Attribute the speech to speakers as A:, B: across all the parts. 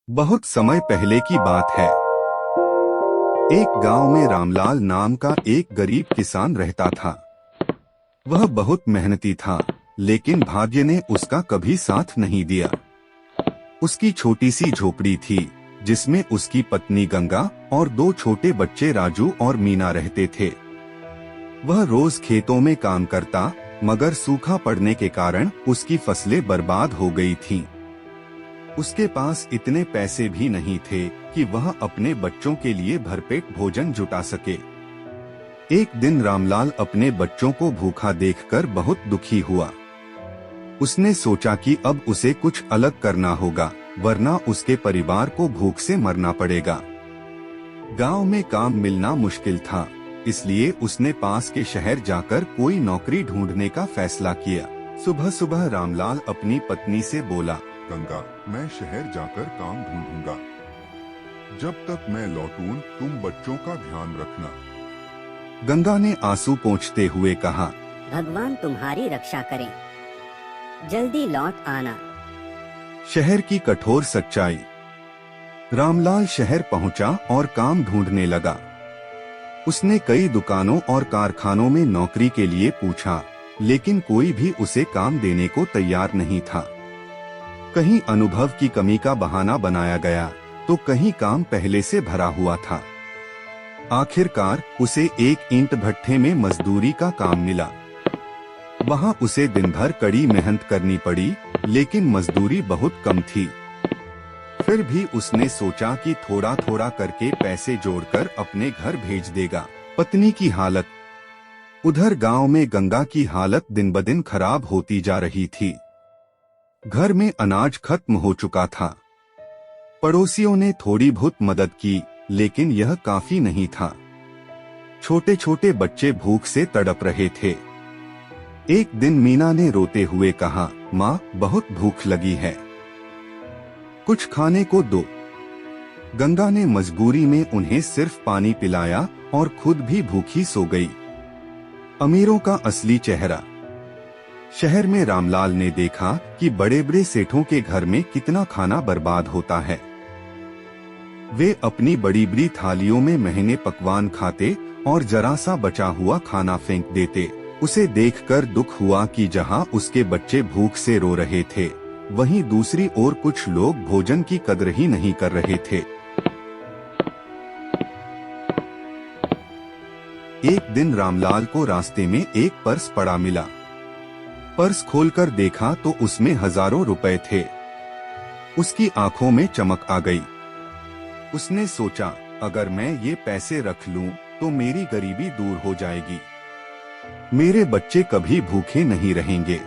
A: बहुत समय पहले की बात है। एक गांव में रामलाल नाम का एक गरीब किसान रहता था। वह बहुत मेहनती था, लेकिन भाग्य ने उसका कभी साथ नहीं दिया। उसकी छोटी सी झोपड़ी थी, जिसमें उसकी पत्नी गंगा और दो छोटे बच्चे राजू और मीना रहते थे। वह रोज खेतों में काम करता, मगर सूखा पड़ने के कारण उसकी फसलें बर्बाद हो गई थीं। उसके पास इतने पैसे भी नहीं थे कि वह अपने बच्चों के लिए भरपेट भोजन जुटा सके। एक दिन रामलाल अपने बच्चों को भूखा देखकर बहुत दुखी हुआ। उसने सोचा कि अब उसे कुछ अलग करना होगा, वरना उसके परिवार को भूख से मरना पड़ेगा। गांव में काम मिलना मुश्किल था, इसलिए उसने पास के शहर जाकर कोई नौकरी ढूंढने का फैसला किया। सुबह सुबह रामलाल अपनी पत्नी से बोला,
B: गंगा, मैं शहर जाकर काम ढूंढूंगा। जब तक मैं लौटूं, तुम बच्चों का ध्यान रखना।
A: गंगा ने आंसू पोंछते हुए कहा,
C: भगवान तुम्हारी रक्षा करें, जल्दी लौट आना।
A: शहर की कठोर सच्चाई। रामलाल शहर पहुंचा और काम ढूंढने लगा। उसने कई दुकानों और कारखानों में नौकरी के लिए पूछा, लेकिन कोई भी उसे काम देने को तैयार नहीं था। कहीं अनुभव की कमी का बहाना बनाया गया, तो कहीं काम पहले से भरा हुआ था। आखिरकार उसे एक ईंट भट्ठे में मजदूरी का काम मिला। वहां उसे दिन भर कड़ी मेहनत करनी पड़ी, लेकिन मजदूरी बहुत कम थी। फिर भी उसने सोचा कि थोड़ा थोड़ा करके पैसे जोड़कर अपने घर भेज देगा। पत्नी की हालत। उधर गांव में गंगा की हालत दिन ब दिन खराब होती जा रही थी। घर में अनाज खत्म हो चुका था। पड़ोसियों ने थोड़ी बहुत मदद की, लेकिन यह काफी नहीं था। छोटे छोटे बच्चे भूख से तड़प रहे थे। एक दिन मीना ने रोते हुए कहा, माँ, बहुत भूख लगी है, कुछ खाने को दो। गंगा ने मजबूरी में उन्हें सिर्फ पानी पिलाया और खुद भी भूखी सो गई। अमीरों का असली चेहरा। शहर में रामलाल ने देखा कि बड़े बड़े सेठों के घर में कितना खाना बर्बाद होता है। वे अपनी बड़ी बड़ी थालियों में महंगे पकवान खाते और जरा सा बचा हुआ खाना फेंक देते। उसे देखकर दुख हुआ कि जहां उसके बच्चे भूख से रो रहे थे, वहीं दूसरी ओर कुछ लोग भोजन की कदर ही नहीं कर रहे थे। एक दिन रामलाल को रास्ते में एक पर्स पड़ा मिला। पर्स खोलकर देखा तो उसमें हजारों रुपए थे। उसकी आंखों में चमक आ गई। उसने सोचा, अगर मैं ये पैसे रख लूं, तो मेरी गरीबी दूर हो जाएगी, मेरे बच्चे कभी भूखे नहीं रहेंगे।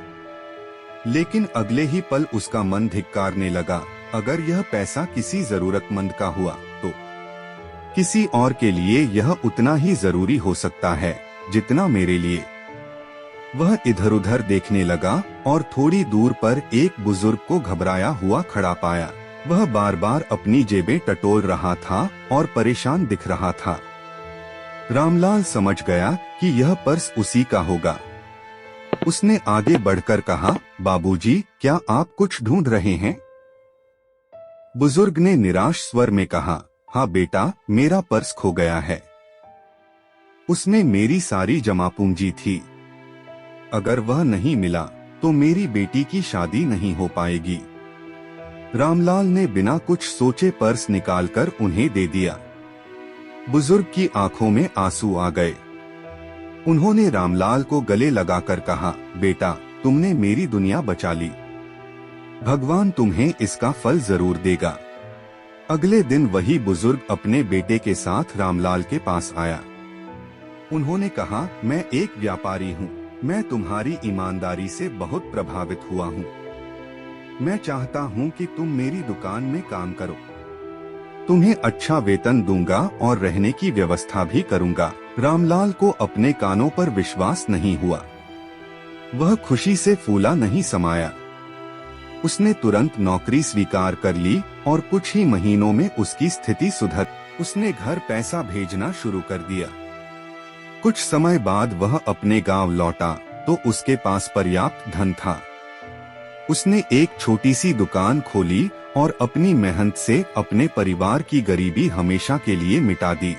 A: लेकिन अगले ही पल उसका मन धिक्कारने लगा, अगर यह पैसा किसी जरूरतमंद का हुआ तो किसी और के लिए यह उतना ही जरूरी हो सकता है जितना मेरे लिए। वह इधर उधर देखने लगा और थोड़ी दूर पर एक बुजुर्ग को घबराया हुआ खड़ा पाया। वह बार बार अपनी जेबें टटोल रहा था और परेशान दिख रहा था। रामलाल समझ गया कि यह पर्स उसी का होगा। उसने आगे बढ़कर कहा, बाबूजी, क्या आप कुछ ढूंढ रहे हैं? बुजुर्ग ने निराश स्वर में कहा, हाँ बेटा, मेरा पर्स खो गया है। उसमें मेरी सारी जमा पूंजी थी। अगर वह नहीं मिला तो मेरी बेटी की शादी नहीं हो पाएगी। रामलाल ने बिना कुछ सोचे पर्स निकालकर उन्हें दे दिया। बुजुर्ग की आंखों में आंसू आ गए। उन्होंने रामलाल को गले लगाकर कहा, बेटा, तुमने मेरी दुनिया बचा ली, भगवान तुम्हें इसका फल जरूर देगा। अगले दिन वही बुजुर्ग अपने बेटे के साथ रामलाल के पास आया। उन्होंने कहा, मैं एक व्यापारी हूँ, मैं तुम्हारी ईमानदारी से बहुत प्रभावित हुआ हूँ। मैं चाहता हूँ कि तुम मेरी दुकान में काम करो। तुम्हें अच्छा वेतन दूंगा और रहने की व्यवस्था भी करूंगा। रामलाल को अपने कानों पर विश्वास नहीं हुआ। वह खुशी से फूला नहीं समाया। उसने तुरंत नौकरी स्वीकार कर ली और कुछ ही महीनों में उसकी स्थिति सुधर। उसने घर पैसा भेजना शुरू कर दिया। कुछ समय बाद वह अपने गांव लौटा तो उसके पास पर्याप्त धन था। उसने एक छोटी सी दुकान खोली और अपनी मेहनत से अपने परिवार की गरीबी हमेशा के लिए मिटा दी।